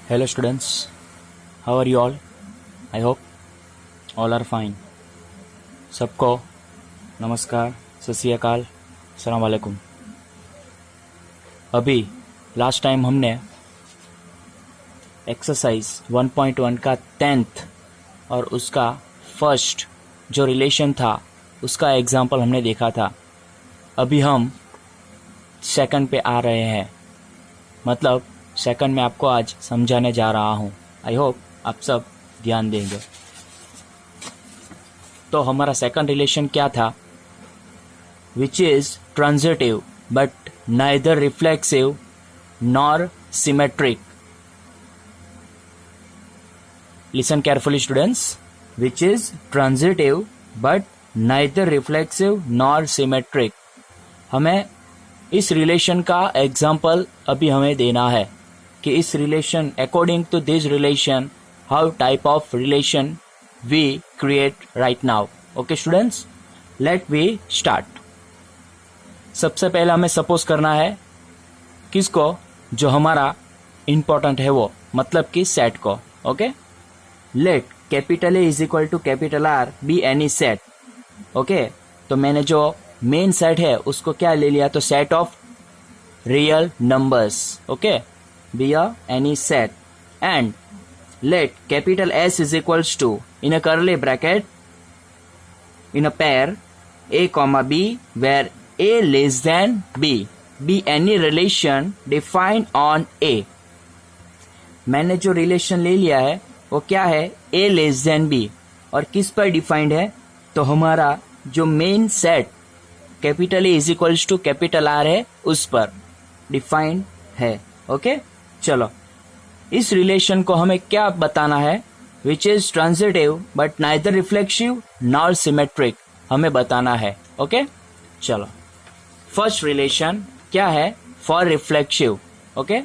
Hello students, how are you all? I hope all are fine. सबको नमस्कार, सत श्री अकाल, अस्सलाम वालेकुम। अभी लास्ट टाइम हमने एक्सरसाइज 1.1 का 10th और उसका फर्स्ट जो रिलेशन था उसका एग्जाम्पल हमने देखा था। अभी हम सेकंड पे आ रहे हैं, मतलब सेकंड में आपको आज समझाने जा रहा हूँ। आई होप आप सब ध्यान देंगे। तो हमारा सेकंड रिलेशन क्या था? विच is transitive but neither reflexive nor symmetric. Listen carefully students. Which is transitive but neither reflexive nor symmetric. हमें इस रिलेशन का एग्जाम्पल अभी हमें देना है कि इस relation, according to this relation, how type of relation we create right now. Okay students, let we start. सबसे पहले हमें सपोज करना है किसको? जो हमारा इंपॉर्टेंट है वो, मतलब कि सेट को। Okay, let capital A is equal to capital R be any set. Okay, तो मैंने जो मेन सेट है उसको क्या ले लिया? तो set of real numbers. Okay, be a any set, and let capital S is equals to, in a curly bracket, in a pair A comma B, where A less than B be any relation defined on A। मैंने जो relation ले लिया है वो क्या है? A less than B। और किस पर डिफाइंड है? तो हमारा जो main set capital A is equals to capital R है उस पर डिफाइंड है। ओके, चलो इस रिलेशन को हमें क्या बताना है? Which is transitive but neither reflexive nor symmetric हमें बताना है। ओके, चलो फर्स्ट रिलेशन क्या है? For reflexive. Okay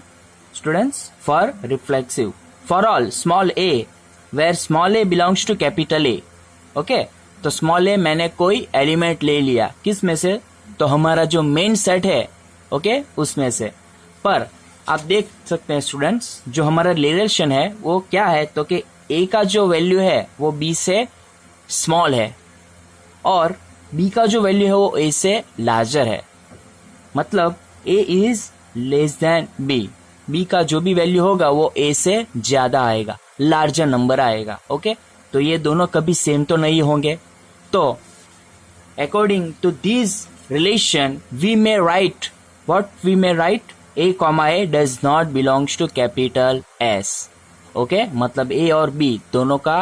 students, for reflexive, for all small a where small a belongs to capital A. Okay, तो स्मॉल ए मैंने कोई element ले लिया, किस में से? तो हमारा जो मेन सेट है, ओके, उसमें से। पर आप देख सकते हैं स्टूडेंट्स, जो हमारा रिलेशन है वो क्या है? तो कि ए का जो वैल्यू है वो बी से स्मॉल है और बी का जो वैल्यू है वो ए से लार्जर है। मतलब A is less than B, B का जो भी वैल्यू होगा वो ए से ज्यादा आएगा, लार्जर नंबर आएगा। ओके, तो ये दोनों कभी सेम तो नहीं होंगे। तो according to this relation we may write what? We may write A comma A does not belongs to capital S। Okay, मतलब A और B दोनों का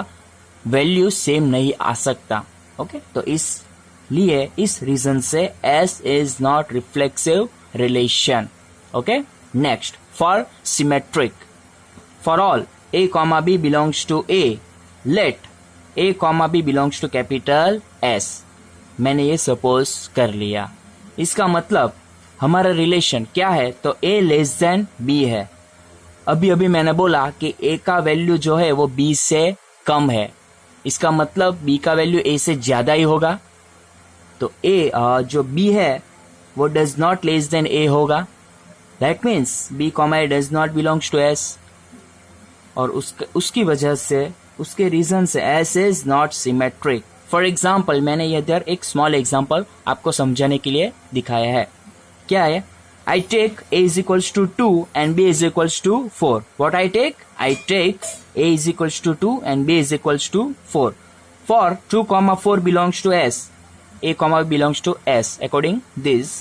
वैल्यू सेम नहीं आ सकता। ओके, तो इसलिए इस रीजन से S is not reflexive relation। Okay, next for symmetric, for all A comma B belongs to A, let A comma B belongs to capital S। मैंने ये सपोज कर लिया। इसका मतलब हमारा रिलेशन क्या है? तो A लेस देन B है। अभी अभी मैंने बोला कि A का वैल्यू जो है वो B से कम है, इसका मतलब B का वैल्यू A से ज्यादा ही होगा। तो A जो B है वो does not less than A होगा। That means B comma A does not belongs to S, और उसकी वजह से, उसके रीजन से S is not symmetric. For example, मैंने इधर एक स्मॉल एग्जाम्पल आपको समझाने के लिए दिखाया है। क्या है? I take A is equals to 2 and B is equals to 4. What I take? I take A is equals to 2 and B is equals to 4. For 2 comma 4 belongs to S, A comma belongs to S. According this,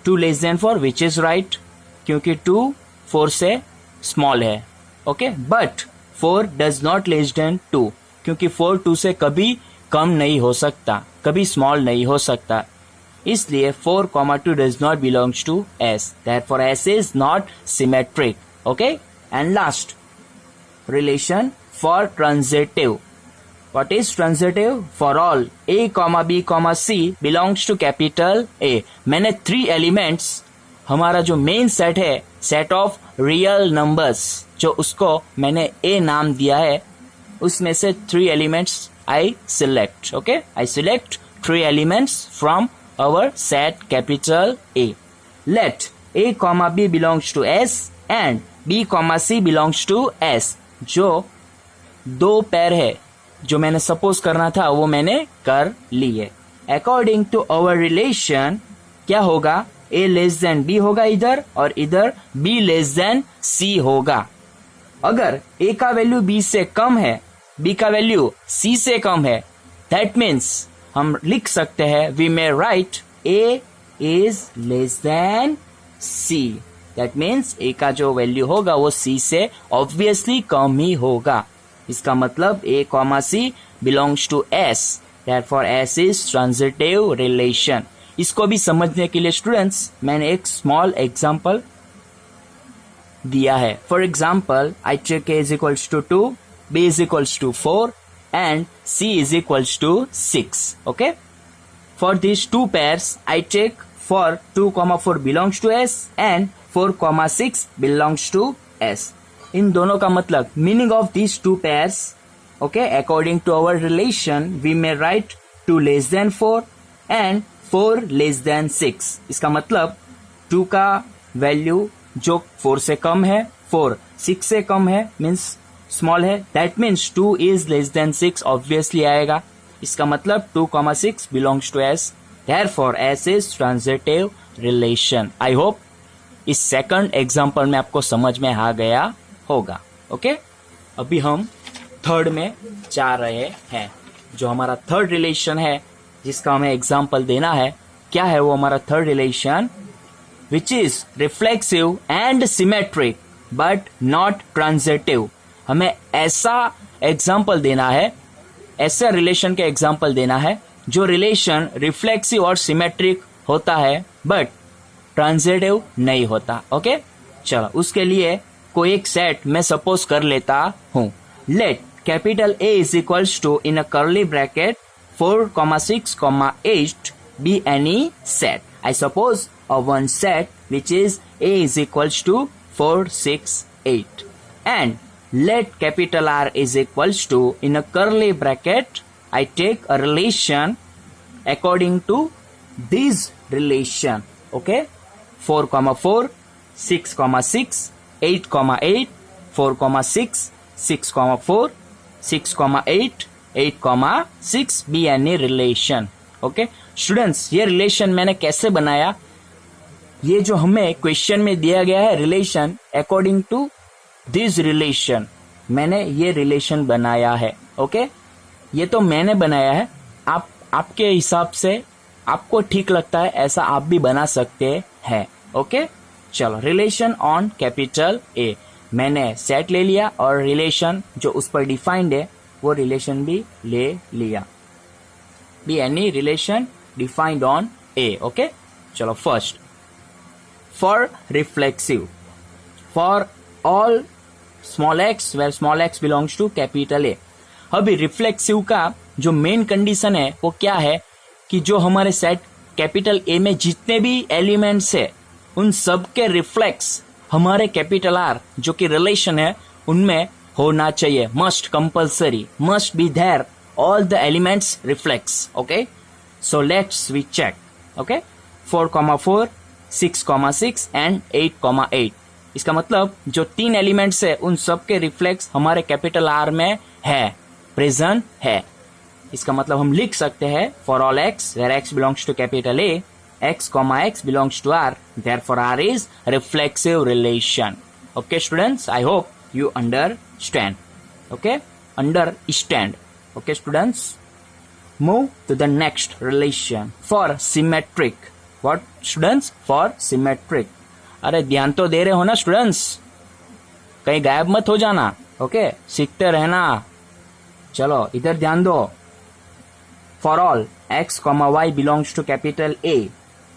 2 less than 4, which is right, क्योंकि 2 4 से small है। Okay, but 4 does not less than 2, क्योंकि 4 2 से कभी कम नहीं हो सकता, कभी small नहीं हो सकता। इसलिए 4, 2 does not belongs to S, therefore S is not symmetric। okay, and last relation for transitive. What is transitive? For all A, B, C belongs to capital A। मैंने 3 elements, हमारा जो मेन सेट है, set of real numbers, जो उसको मैंने A नाम दिया है, उसमें से 3 elements I select। okay, I select 3 elements from our set capital A। Let A comma B belongs to S and B, C belongs to S। जो दो पैर है जो मैंने सपोज करना था वो मैंने कर लिए। अकॉर्डिंग टू अवर रिलेशन क्या होगा, A लेस देन B होगा इधर, और इधर B लेस देन C होगा। अगर A का वैल्यू B से कम है, B का वैल्यू C से कम है, दैट मीन्स हम लिख सकते हैं we may write A is less than C। That means A का जो वैल्यू होगा वो C से ऑब्वियसली कम ही होगा। इसका मतलब A, C belongs to S, therefore S is transitive relation। इसको भी समझने के लिए स्टूडेंट्स मैंने एक स्मॉल एग्जाम्पल दिया है। For example I take A is equals to 2, B is equals to 4 and C is equals to 6. Okay? For these two pairs I take for 2, 4 belongs to S and 4, 6 belongs to S। इन दोनों का मतलब meaning of these two pairs, okay, according to our relation we may write 2 less than 4 and 4 less than 6। इसका मतलब 2 का value जो 4 से कम है, 4 6 से कम है, मीन्स स्मॉल है, that means 2 is less than 6 obviously आएगा। इसका मतलब 2, 6 belongs to S, therefore S is transitive relation. I hope इस सेकंड एग्जाम्पल में आपको समझ में आ गया होगा। ओके, अभी हम थर्ड में जा रहे हैं। जो हमारा थर्ड रिलेशन है जिसका हमें एग्जाम्पल देना है, क्या है वो हमारा third relation, which is reflexive and symmetric but not transitive. हमें ऐसा एग्जाम्पल देना है, ऐसा रिलेशन के एग्जाम्पल देना है जो रिलेशन रिफ्लेक्सिव और सिमेट्रिक होता है बट ट्रांजिटिव नहीं होता। ओके, चलो उसके लिए कोई एक सेट मैं सपोज कर लेता हूं। Let capital A is equals to in a curly bracket 4, 6, 8 be any set. I suppose a one set which is A is equals to 4, 6, 8 and let capital R is equals to in a curly bracket I take a relation according to this relation. Okay, 4, 4, 6, 6, 8, 8, 4, 6, 6, 4, 6, 8, 8, 6 be any relation. Okay students, ये relation मैंने कैसे बनाया, ये जो हमें question में दिया गया है relation, according to this relation मैंने ये रिलेशन बनाया है। ओके, ये तो मैंने बनाया है, आपके हिसाब से आपको ठीक लगता है ऐसा आप भी बना सकते हैं। ओके, चलो रिलेशन ऑन कैपिटल A, मैंने सेट ले लिया और रिलेशन जो उस पर डिफाइंड है वो रिलेशन भी ले लिया। Be any relation defined on A। Okay, चलो first, for reflexive, for all small x where small x belongs to capital A। अभी रिफ्लेक्सिव का जो मेन कंडीशन है वो क्या है कि जो हमारे सेट कैपिटल A में जितने भी एलिमेंट्स है उन सब के रिफ्लेक्स हमारे कैपिटल R जो कि रिलेशन है उनमें होना चाहिए, must compulsory, must be there all the elements reflex. Okay, so let's we check. Okay, 4, 4, 6, 6 and 8, 8। इसका मतलब जो 3 एलिमेंट्स है उन सब के रिफ्लेक्स हमारे कैपिटल R में है, प्रेजेंट है। इसका मतलब हम लिख सकते हैं for all x where x belongs to capital A, x, x belongs to R, therefore R is reflexive relation. Okay students, I hope you understand. Okay, understand. Okay students, move to the next relation for symmetric. What students? For symmetric. अरे ध्यान तो दे रहे हो ना students, कहीं गायब मत हो जाना। ओके, सीखते रहना। चलो इधर ध्यान दो। For all x, y belongs to capital A।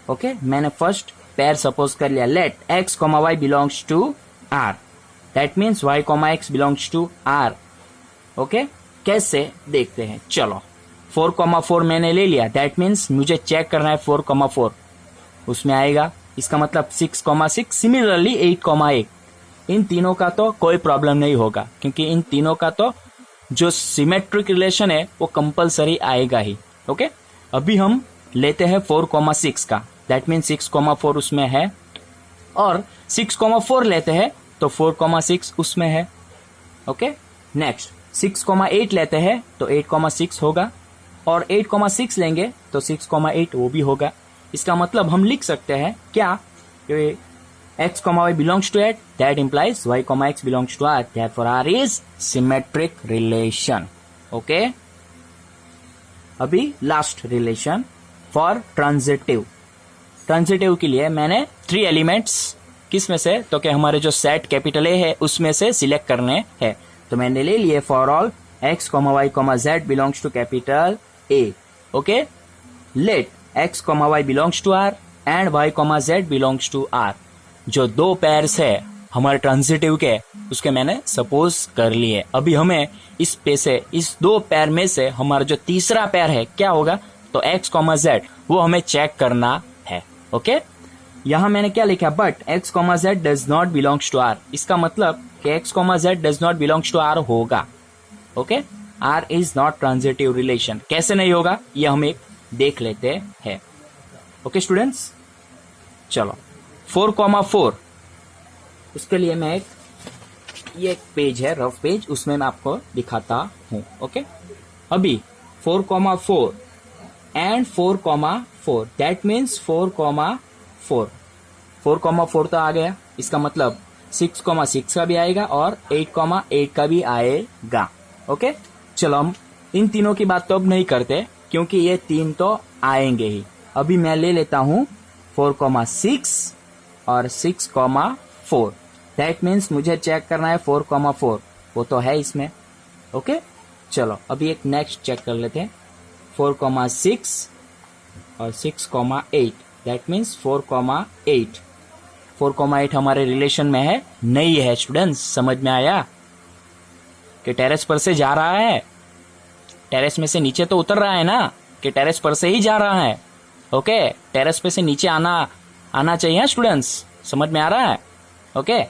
Okay, मैंने फर्स्ट पेयर सपोज कर लिया। Let x, y belongs to R, that means y, x belongs to R। Okay, कैसे देखते हैं, चलो 4, 4 मैंने ले लिया, दैट मीन्स मुझे चेक करना है 4, 4 उसमें आएगा। इसका मतलब 6, 6, सिमिलरली 8, 8। इन तीनों का तो कोई प्रॉब्लम नहीं होगा क्योंकि इन तीनों का तो जो सिमेट्रिक रिलेशन है वो कंपलसरी आएगा ही। ओके, अभी हम लेते हैं 4, 6 का, दैट मीन्स 6, 4 उसमें है, और 6, 4 लेते हैं तो 4,6 उसमें है। ओके, नेक्स्ट 6,8 लेते हैं तो 8,6 होगा, और 8,6 लेंगे तो 6,8 वो भी होगा। इसका मतलब हम लिख सकते हैं क्या, x, y belongs to 8, that implies y, x belongs to r, therefore r is symmetric relation. Okay, अभी last relation for transitive. Transitive के लिए मैंने 3 एलिमेंट्स किस में से, तो क्या हमारे जो सेट कैपिटल ए है उसमें से सिलेक्ट करने हैं। तो मैंने ले लिए for all x, y, z belongs to capital A. Okay, let x, y belongs to r and y, z belongs to r. जो 2 पेयर्स है हमारे ट्रांजिटिव के, उसके मैंने सपोज कर लिए। अभी हमें इस पे से, इस 2 पेयर में से हमारा जो तीसरा पेयर है क्या होगा, तो x, z वो हमें चेक करना है। ओके, यहां मैंने क्या लिखा, but x, z does not belongs to r। इसका मतलब कि x, z does not belongs to r होगा। Okay, r is not transitive relation. कैसे नहीं होगा ये हम एक देख लेते हैं। ओके स्टूडेंट्स, चलो 4,4 उसके लिए मैं ये एक पेज है, रफ पेज, उसमें मैं आपको दिखाता हूँ। ओके, अभी 4,4 एंड 4,4 दैट मीन्स 4,4 4,4 तो आ गया। इसका मतलब 6,6 का भी आएगा और 8,8 का भी आएगा। ओके, चलो हम इन तीनों की बात तो अब नहीं करते क्योंकि ये 3 तो आएंगे ही। अभी मैं ले लेता हूं 4,6 और 6,4। दैट मीन्स मुझे चेक करना है 4,4, वो तो है इसमें। ओके, चलो अभी एक नेक्स्ट चेक कर लेते हैं, 4,6 और 6,8 दैट मीन्स 4,8। 4,8 हमारे रिलेशन में है, नहीं है स्टूडेंट्स। समझ में आया कि टेरेस पर से जा रहा है, टेरेस में से नीचे तो उतर रहा है ना, कि टेरेस पर से ही जा रहा है। ओके, टेरेस पे से नीचे आना चाहिए स्टूडेंट्स। समझ में आ रहा है? ओके,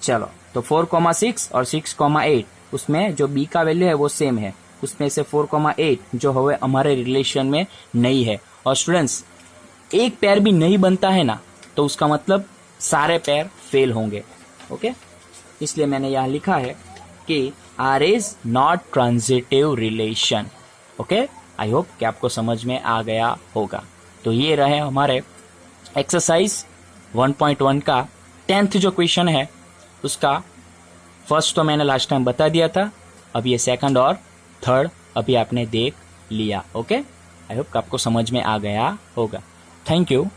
चलो तो 4,6 और 6,8 उसमें जो b का वैल्यू है वो सेम है, उसमें से 4,8 जो है हमारे रिलेशन में नहीं है। और स्टूडेंट्स एक पेयर भी नहीं बनता है ना, तो उसका मतलब सारे पेयर फेल होंगे। ओके, इसलिए मैंने यहाँ लिखा है कि R is not transitive relation. Okay, I hope कि आपको समझ में आ गया होगा। तो ये रहे हमारे एक्सरसाइज 1.1 का 10th जो क्वेश्चन है, उसका फर्स्ट तो मैंने लास्ट टाइम बता दिया था, अब ये सेकंड और थर्ड अभी आपने देख लिया। ओके, आई होप कि आपको समझ में आ गया होगा। Thank you.